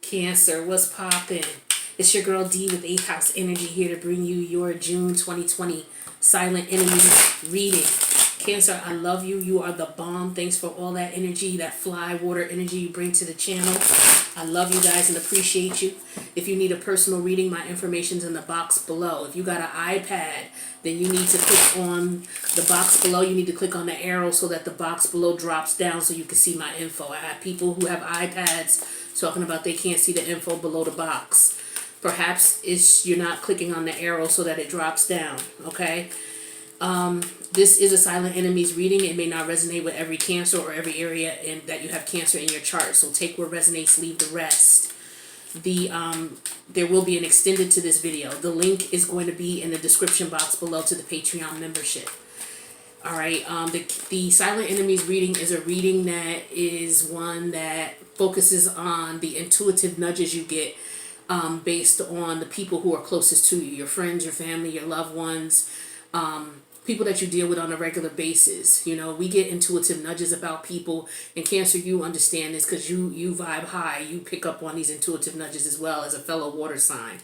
Cancer, what's poppin'? It's your girl D with 8th House Energy here to bring you your June 2020 Silent Enemy reading. Cancer, I love you. You are the bomb. Thanks for all that energy, that fly water energy you bring to the channel. I love you guys and appreciate you. If you need a personal reading, my information's in the box below. If you got an iPad, then you need to click on the box below. You need to click on the arrow so that the box below drops down so you can see my info. I have people who have iPads talking about they can't see the info below the box. Perhaps you're not clicking on the arrow so that it drops down, okay? This is a Silent Enemies reading. It may not resonate with every Cancer or every area that you have Cancer in your chart. So take what resonates, leave the rest. There will be an extended to this video. The link is going to be in the description box below to the Patreon membership. All right. The Silent Enemies reading is a reading that is one that focuses on the intuitive nudges you get based on the people who are closest to you, your friends, your family, your loved ones, people that you deal with on a regular basis. You know, we get intuitive nudges about people. And Cancer, you understand this because you vibe high. You pick up on these intuitive nudges as well as a fellow water sign.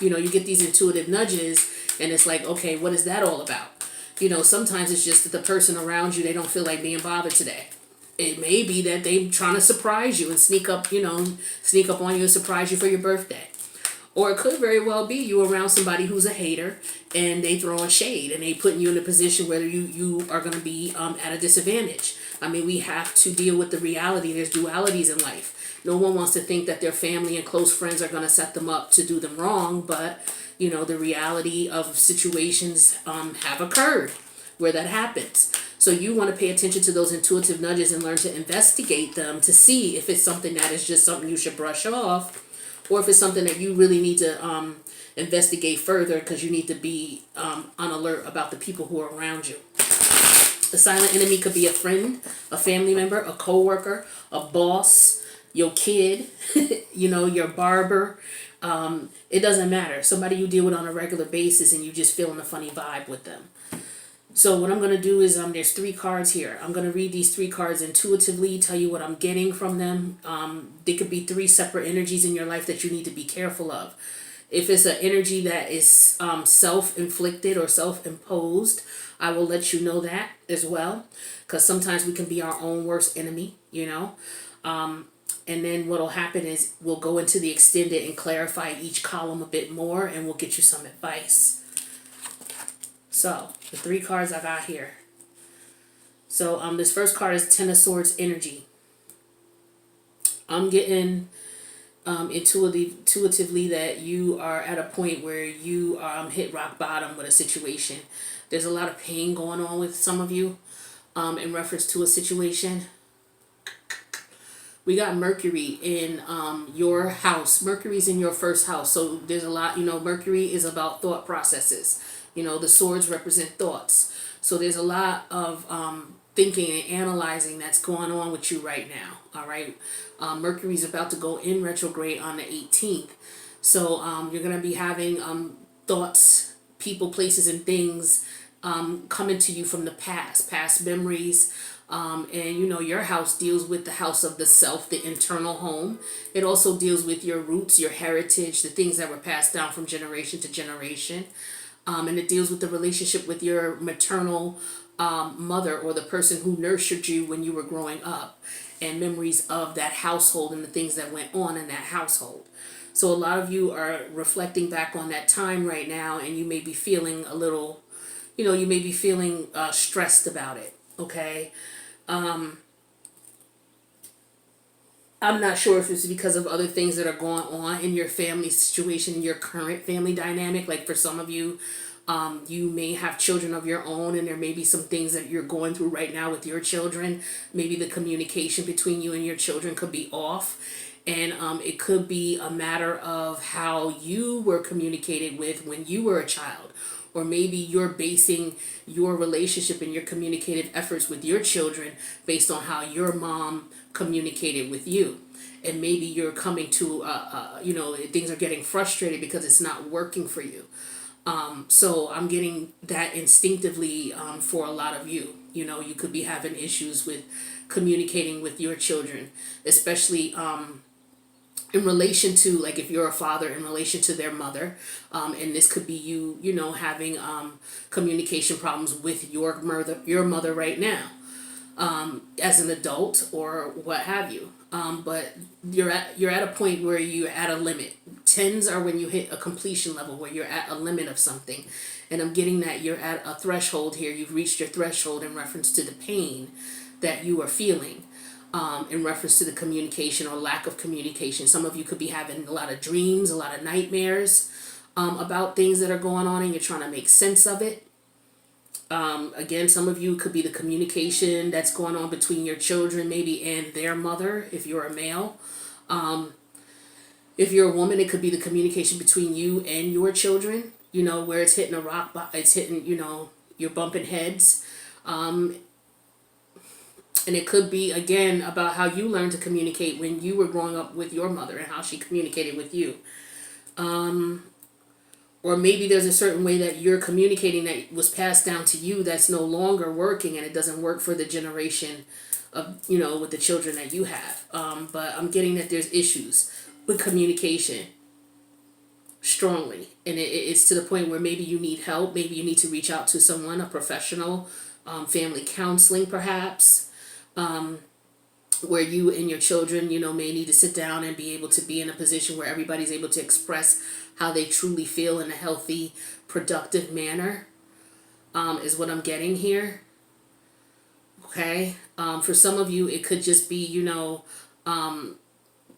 You know, you get these intuitive nudges and it's like, okay, what is that all about? You know, sometimes it's just that the person around you, they don't feel like being bothered today. It may be that they're trying to surprise you and sneak up on you and surprise you for your birthday. Or it could very well be you around somebody who's a hater and they throwing shade and they putting you in a position where you are going to be at a disadvantage. I mean, we have to deal with the reality. There's dualities in life. No one wants to think that their family and close friends are going to set them up to do them wrong, but you know, the reality of situations have occurred where that happens. So you want to pay attention to those intuitive nudges and learn to investigate them to see if it's something that is just something you should brush off, or if it's something that you really need to investigate further because you need to be on alert about the people who are around you. The silent enemy could be a friend, a family member, a coworker, a boss, your kid, you know, your barber. It doesn't matter. Somebody you deal with on a regular basis and you just feeling a funny vibe with them. So what I'm going to do is there's 3 cards here. I'm going to read these 3 cards intuitively, tell you what I'm getting from them. There could be 3 separate energies in your life that you need to be careful of. If it's an energy that is self-inflicted or self-imposed, I will let you know that as well. Because sometimes we can be our own worst enemy, you know. And then what will happen is we'll go into the extended and clarify each column a bit more and we'll get you some advice. So, the 3 cards I got here. So, this first card is Ten of Swords energy. I'm getting intuitively that you are at a point where you hit rock bottom with a situation. There's a lot of pain going on with some of you in reference to a situation. We got Mercury in your house. Mercury's in your first house. So, there's a lot, you know, Mercury is about thought processes. You know, the swords represent thoughts. So there's a lot of thinking and analyzing that's going on with you right now. All right. Mercury's about to go in retrograde on the 18th. So you're going to be having thoughts, people, places, and things coming to you from the past memories. And, you know, your house deals with the house of the self, the internal home. It also deals with your roots, your heritage, the things that were passed down from generation to generation. And it deals with the relationship with your maternal mother or the person who nurtured you when you were growing up, and memories of that household and the things that went on in that household. So a lot of you are reflecting back on that time right now, and you may be feeling a little, you know, you may be feeling stressed about it, okay? I'm not sure if it's because of other things that are going on in your family situation, your current family dynamic. Like for some of you, you may have children of your own and there may be some things that you're going through right now with your children. Maybe the communication between you and your children could be off. And it could be a matter of how you were communicated with when you were a child. Or maybe you're basing your relationship and your communicative efforts with your children based on how your mom communicated with you. And maybe you're coming to, you know, things are getting frustrated because it's not working for you. So I'm getting that instinctively for a lot of you. You know, you could be having issues with communicating with your children, especially in relation to, like, if you're a father, in relation to their mother, and this could be you, having communication problems with your mother right now, as an adult or what have you. But you're at a point where you're at a limit. Tens are when you hit a completion level where you're at a limit of something, and I'm getting that you're at a threshold here. You've reached your threshold in reference to the pain that you are feeling. In reference to the communication or lack of communication. Some of you could be having a lot of dreams, a lot of nightmares about things that are going on, and you're trying to make sense of it. Again, some of you could be the communication that's going on between your children maybe and their mother, if you're a male. If you're a woman, it could be the communication between you and your children, where it's hitting a rock, it's hitting, you're bumping heads. And it could be, again, about how you learned to communicate when you were growing up with your mother and how she communicated with you. Or maybe there's a certain way that you're communicating that was passed down to you that's no longer working, and it doesn't work for the generation of, with the children that you have. But I'm getting that there's issues with communication strongly. And it's to the point where maybe you need help. Maybe you need to reach out to someone, a professional, family counseling perhaps. Where you and your children, may need to sit down and be able to be in a position where everybody's able to express how they truly feel in a healthy, productive manner, is what I'm getting here. Okay? For some of you, it could just be,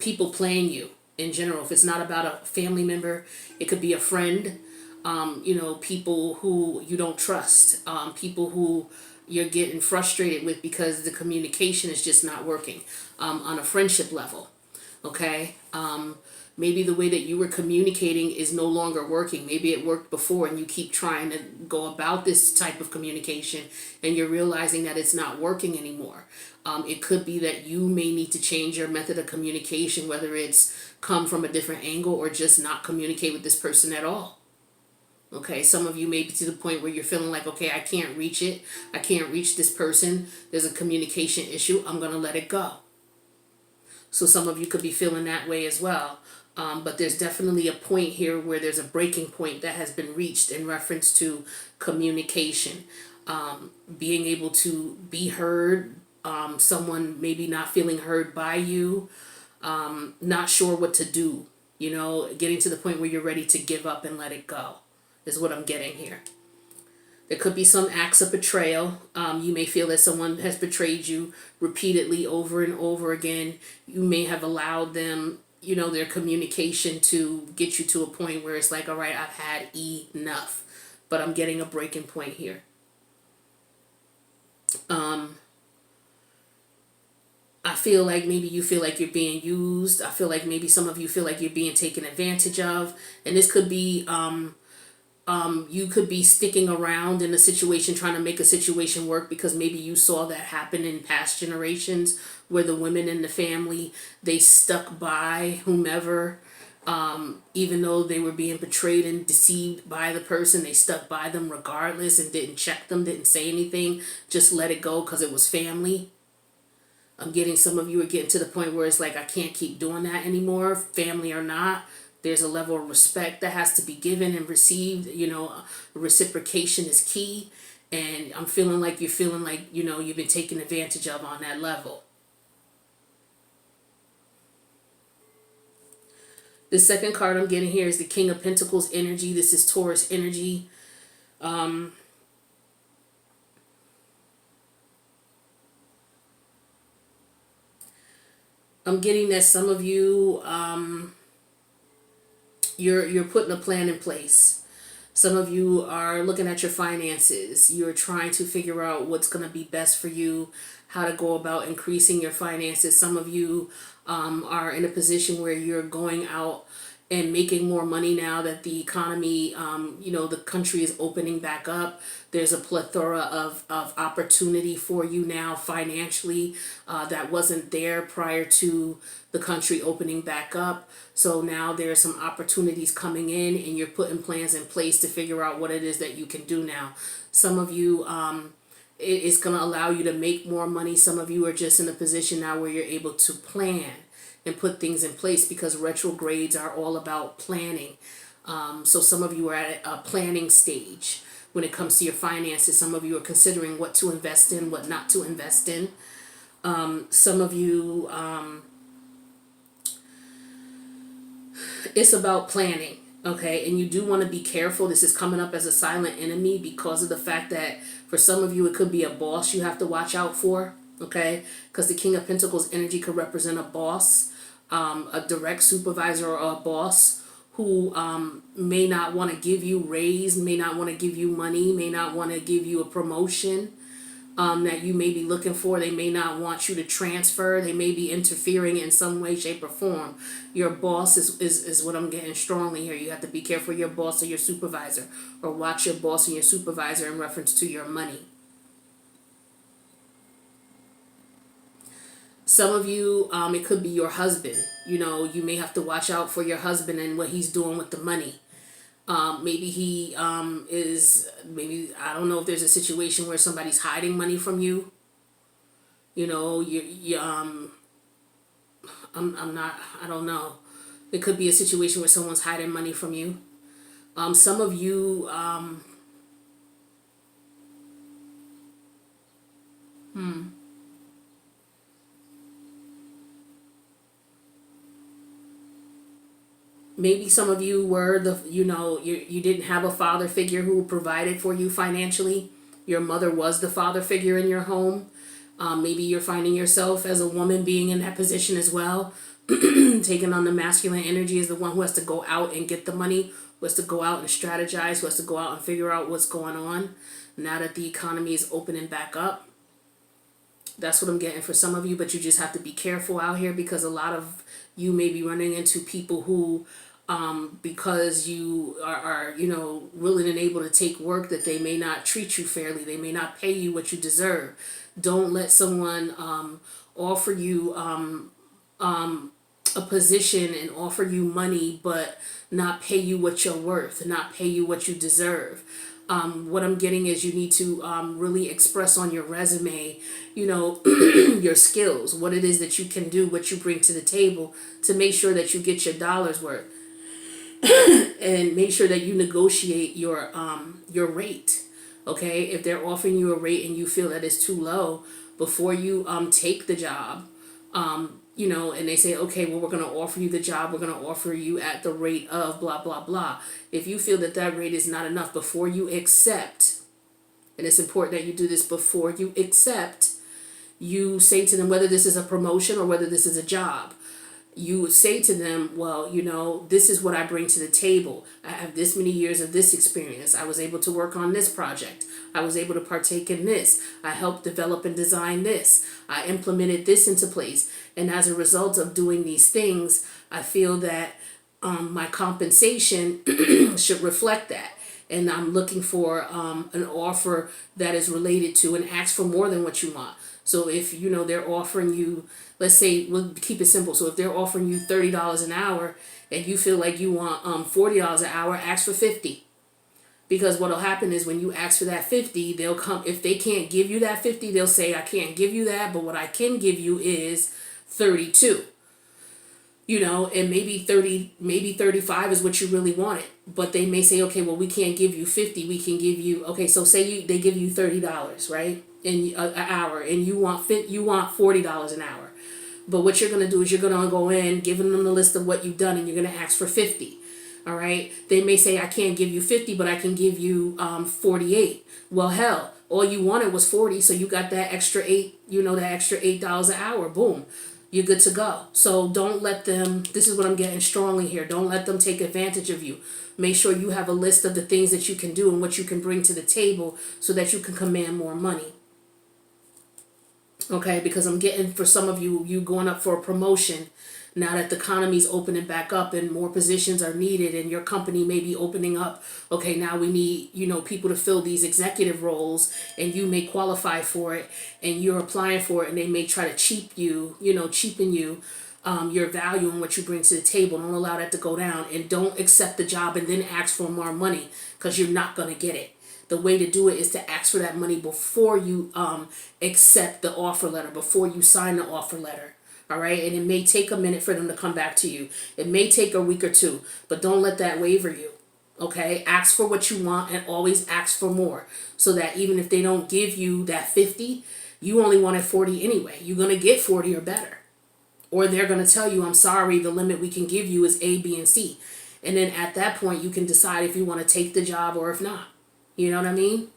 people playing you in general. If it's not about a family member, it could be a friend, people who you don't trust, people who you're getting frustrated with because the communication is just not working on a friendship level. Okay? Maybe the way that you were communicating is no longer working. Maybe it worked before and you keep trying to go about this type of communication and you're realizing that it's not working anymore. It could be that you may need to change your method of communication, whether it's come from a different angle or just not communicate with this person at all. Okay, some of you may be to the point where you're feeling like, okay, I can't reach it. I can't reach this person. There's a communication issue. I'm going to let it go. So some of you could be feeling that way as well. But there's definitely a point here where there's a breaking point that has been reached in reference to communication. Being able to be heard. Someone maybe not feeling heard by you. Not sure what to do. Getting to the point where you're ready to give up and let it go. Is what I'm getting here. There could be some acts of betrayal. You may feel that someone has betrayed you repeatedly over and over again. You may have allowed them, their communication to get you to a point where it's like, all right, I've had enough. But I'm getting a breaking point here. I feel like maybe you feel like you're being used. I feel like maybe some of you feel like you're being taken advantage of. And this could be... you could be sticking around in a situation trying to make a situation work because maybe you saw that happen in past generations where the women in the family, they stuck by whomever, even though they were being betrayed and deceived by the person, they stuck by them regardless and didn't check them, didn't say anything, just let it go because it was family. I'm getting some of you are getting to the point where it's like, I can't keep doing that anymore, family or not. There's a level of respect that has to be given and received. Reciprocation is key. And I'm feeling like you're feeling like, you've been taken advantage of on that level. The second card I'm getting here is the King of Pentacles energy. This is Taurus energy. I'm getting that some of you... You're putting a plan in place. Some of you are looking at your finances. You're trying to figure out what's going to be best for you, how to go about increasing your finances. Some of you are in a position where you're going out and making more money now that the economy, the country is opening back up. There's a plethora of opportunity for you now financially that wasn't there prior to the country opening back up. So now there's some opportunities coming in and you're putting plans in place to figure out what it is that you can do now. Some of you, it's going to allow you to make more money. Some of you are just in a position now where you're able to plan and put things in place, because retrogrades are all about planning. So some of you are at a planning stage when it comes to your finances. Some of you are considering what to invest in, what not to invest in. Some of you, it's about planning. Okay, and you do want to be careful. This is coming up as a silent enemy because of the fact that for some of you it could be a boss you have to watch out for. Okay, because the King of Pentacles energy could represent a boss, a direct supervisor or a boss who may not want to give you raise, may not want to give you money, may not want to give you a promotion that you may be looking for. They may not want you to transfer. They may be interfering in some way, shape, or form. Your boss is what I'm getting strongly here. You have to be careful of your boss or your supervisor, or watch your boss and your supervisor in reference to your money. Some of you, it could be your husband. You know, you may have to watch out for your husband and what he's doing with the money. Maybe he maybe, I don't know if there's a situation where somebody's hiding money from you. You know, I don't know. It could be a situation where someone's hiding money from you. Some of you, maybe some of you were you didn't have a father figure who provided for you financially. Your mother was the father figure in your home. Maybe you're finding yourself as a woman being in that position as well, taking on the masculine energy as the one who has to go out and get the money, who has to go out and strategize, who has to go out and figure out what's going on now that the economy is opening back up. That's what I'm getting for some of you, but you just have to be careful out here, because a lot of you may be running into people who, because you are willing and able to take work, that they may not treat you fairly. They may not pay you what you deserve. Don't let someone offer you a position and offer you money but not pay you what you're worth, not pay you what you deserve. What I'm getting is you need to really express on your resume, your skills, what it is that you can do, what you bring to the table, to make sure that you get your dollar's worth. And make sure that you negotiate your rate. Okay, if they're offering you a rate and you feel that it's too low, before you take the job, and they say, okay, well, we're going to offer you the job, we're going to offer you at the rate of blah blah blah. If you feel that that rate is not enough, before you accept, and it's important that you do this before you accept, you say to them, whether this is a promotion or whether this is a job, you say to them, well, this is what I bring to the table. I have this many years of this experience. I was able to work on this project. I was able to partake in this. I helped develop and design this. I implemented this into place. And as a result of doing these things, I feel that my compensation should reflect that. And I'm looking for an offer that is related to, and ask for more than what you want. So if, they're offering you, let's say, we'll keep it simple. So if they're offering you $30 an hour and you feel like you want $40 an hour, ask for $50. Because what'll happen is when you ask for that $50, they'll come. If they can't give you that $50, they'll say, I can't give you that, but what I can give you is $32. And maybe 30, maybe 35 is what you really wanted. But they may say, okay, well, we can't give you 50. We can give you, okay, so say they give you $30, right? In an hour, and you want $40 an hour. But what you're going to do is you're going to go in, giving them the list of what you've done, and you're going to ask for 50. All right. They may say, I can't give you 50, but I can give you 48. Well, hell, all you wanted was 40. So you got that extra $8 an hour. Boom. You're good to go. So don't let them, this is what I'm getting strongly here. Don't let them take advantage of you. Make sure you have a list of the things that you can do and what you can bring to the table so that you can command more money. Okay, because I'm getting, for some of you going up for a promotion now that the economy's opening back up and more positions are needed, and your company may be opening up. Okay, now we need, people to fill these executive roles, and you may qualify for it, and you're applying for it, and they may try to cheapen you, your value and what you bring to the table. Don't allow that to go down, and don't accept the job and then ask for more money, because you're not going to get it. The way to do it is to ask for that money before you accept the offer letter, before you sign the offer letter. All right. And it may take a minute for them to come back to you. It may take a week or two, but don't let that waver you. Okay. Ask for what you want and always ask for more, so that even if they don't give you that 50, you only wanted 40 anyway. You're going to get 40 or better. Or they're going to tell you, I'm sorry, the limit we can give you is A, B, and C. And then at that point, you can decide if you want to take the job or if not. You know what I mean?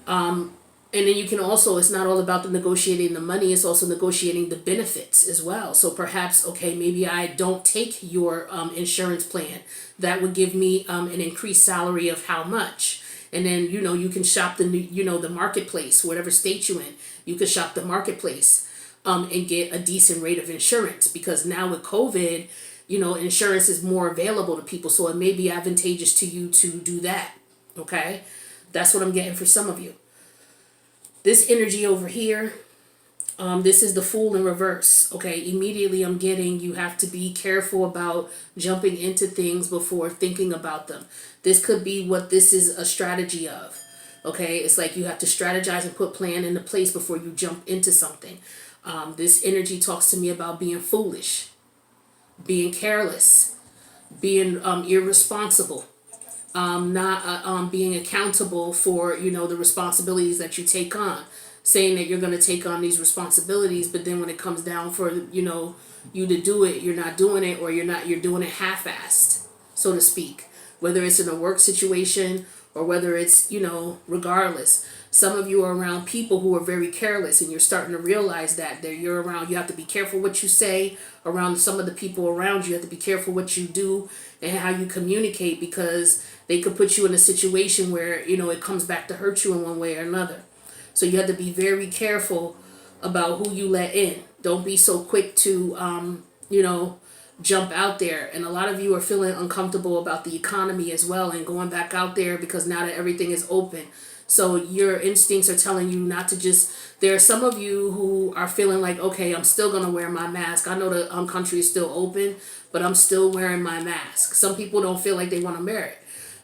And then you can also, it's not all about the negotiating the money, it's also negotiating the benefits as well. So perhaps, okay, maybe I don't take your insurance plan. That would give me an increased salary of how much. And then, you can shop the marketplace, whatever state you're in. You can shop the marketplace and get a decent rate of insurance, because now with COVID, insurance is more available to people. So it may be advantageous to you to do that. Okay. That's what I'm getting for some of you. This energy over here, this is the Fool in reverse. Okay. Immediately I'm getting, you have to be careful about jumping into things before thinking about them. This could be what this is a strategy of. Okay. It's like you have to strategize and put plan into place before you jump into something. This energy talks to me about being foolish, being careless, being irresponsible, not being accountable for, the responsibilities that you take on, saying that you're going to take on these responsibilities, but then when it comes down for, you to do it, you're not doing it, or you're doing it half-assed, so to speak, whether it's in a work situation or whether it's, regardless. Some of you are around people who are very careless, and you're starting to realize that you're around. You have to be careful what you say around some of the people around you. You have to be careful what you do and how you communicate, because they could put you in a situation where, it comes back to hurt you in one way or another. So you have to be very careful about who you let in. Don't be so quick to, jump out there. And a lot of you are feeling uncomfortable about the economy as well, and going back out there because now that everything is open. So your instincts are telling you not to just, there are some of you who are feeling like, okay, I'm still going to wear my mask. I know the country is still open, but I'm still wearing my mask. Some people don't feel like they want to wear it.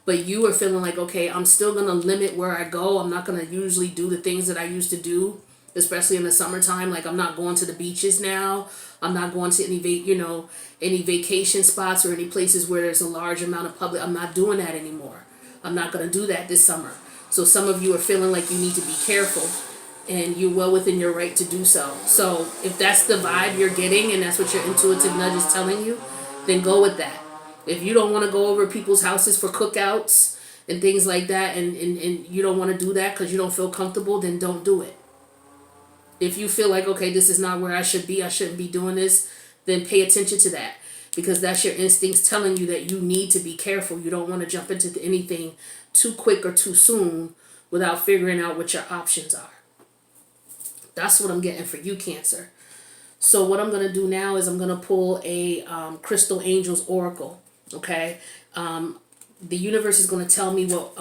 But you are feeling like, okay, I'm still going to limit where I go. I'm not going to usually do the things that I used to do, especially in the summertime. Like, I'm not going to the beaches now. I'm not going to any vacation spots or any places where there's a large amount of public. I'm not doing that anymore. I'm not going to do that this summer. So some of you are feeling like you need to be careful, and you're well within your right to do so. So if that's the vibe you're getting and that's what your intuitive nudge is telling you, then go with that. If you don't want to go over people's houses for cookouts and things like that, and you don't want to do that because you don't feel comfortable, then don't do it. If you feel like, okay, this is not where I should be, I shouldn't be doing this, then pay attention to that, because that's your instincts telling you that you need to be careful. You don't want to jump into anything too quick or too soon without figuring out what your options are. That's what I'm getting for you, Cancer. So what I'm going to do now is I'm going to pull a Crystal Angels Oracle. Okay. The universe is going to tell me what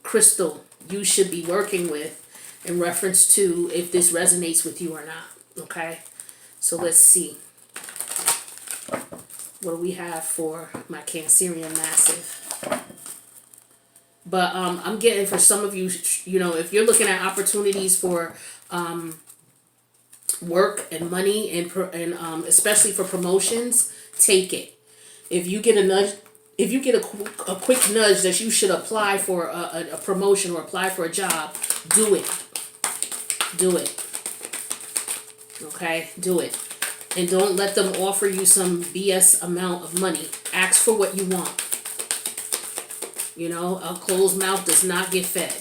crystal you should be working with in reference to if this resonates with you or not. Okay. So let's see. What do we have for my Cancerian Massive? But I'm getting for some of you, if you're looking at opportunities for work and money and especially for promotions, take it. If you get a nudge, if you get a quick nudge that you should apply for a promotion or apply for a job, do it. Do it. Okay, do it. And don't let them offer you some BS amount of money. Ask for what you want. A closed mouth does not get fed.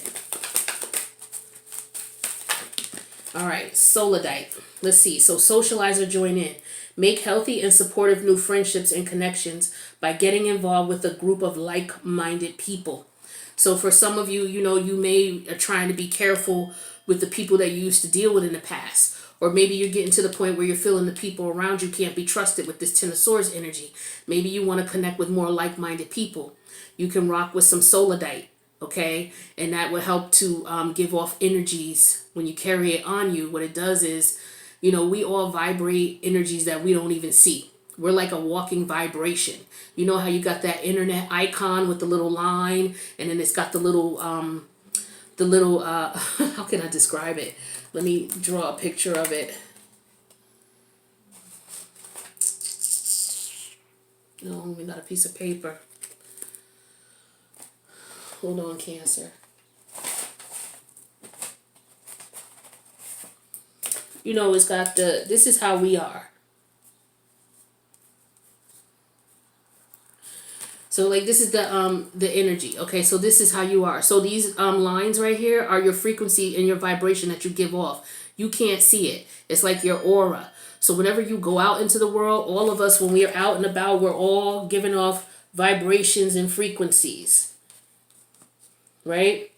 All right, Solidite. Let's see. So socializer, join in. Make healthy and supportive new friendships and connections by getting involved with a group of like-minded people. So for some of you, you may are trying to be careful with the people that you used to deal with in the past. Or maybe you're getting to the point where you're feeling the people around you can't be trusted with this Ten of Swords energy. Maybe you want to connect with more like-minded people. You can rock with some Solidite, okay? And that will help to give off energies when you carry it on you. What it does is, we all vibrate energies that we don't even see. We're like a walking vibration. You know how you got that internet icon with the little line, and then it's got the little, how can I describe it? Let me draw a picture of it. No, we got a piece of paper. Hold on, Cancer. You know, it's got this is how we are. So like this is the energy. Okay, so this is how you are. So these lines right here are your frequency and your vibration that you give off. You can't see it. It's like your aura. So whenever you go out into the world, all of us, when we are out and about, we're all giving off vibrations and frequencies. Right?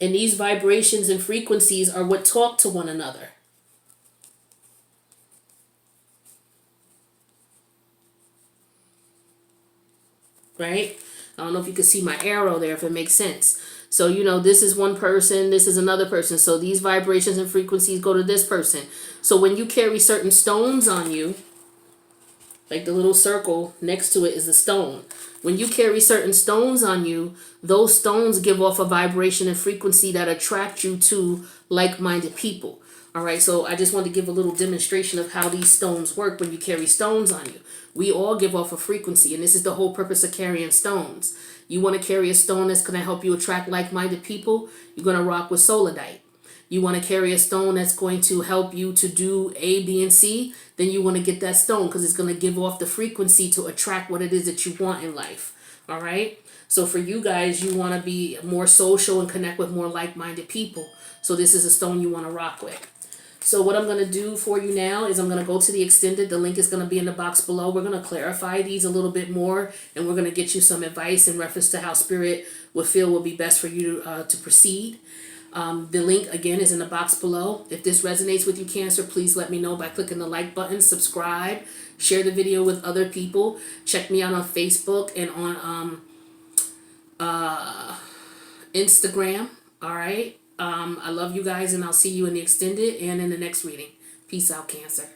And these vibrations and frequencies are what talk to one another. Right? I don't know if you can see my arrow there, if it makes sense. So, you know, this is one person, this is another person. So these vibrations and frequencies go to this person. So when you carry certain stones on you, like the little circle next to it is a stone. When you carry certain stones on you, those stones give off a vibration and frequency that attract you to like-minded people. All right, so I just want to give a little demonstration of how these stones work when you carry stones on you. We all give off a frequency, and this is the whole purpose of carrying stones. You want to carry a stone that's going to help you attract like-minded people, you're going to rock with solidite. You want to carry a stone that's going to help you to do A, B, and C, then you want to get that stone because it's going to give off the frequency to attract what it is that you want in life. All right? So for you guys, you want to be more social and connect with more like-minded people. So this is a stone you want to rock with. So what I'm going to do for you now is I'm going to go to the extended. The link is going to be in the box below. We're going to clarify these a little bit more, and we're going to get you some advice in reference to how Spirit would feel will be best for you to proceed. The link, again, is in the box below. If this resonates with you, Cancer, please let me know by clicking the like button, subscribe, share the video with other people. Check me out on Facebook and on Instagram. All right. I love you guys, and I'll see you in the extended and in the next reading. Peace out, Cancer.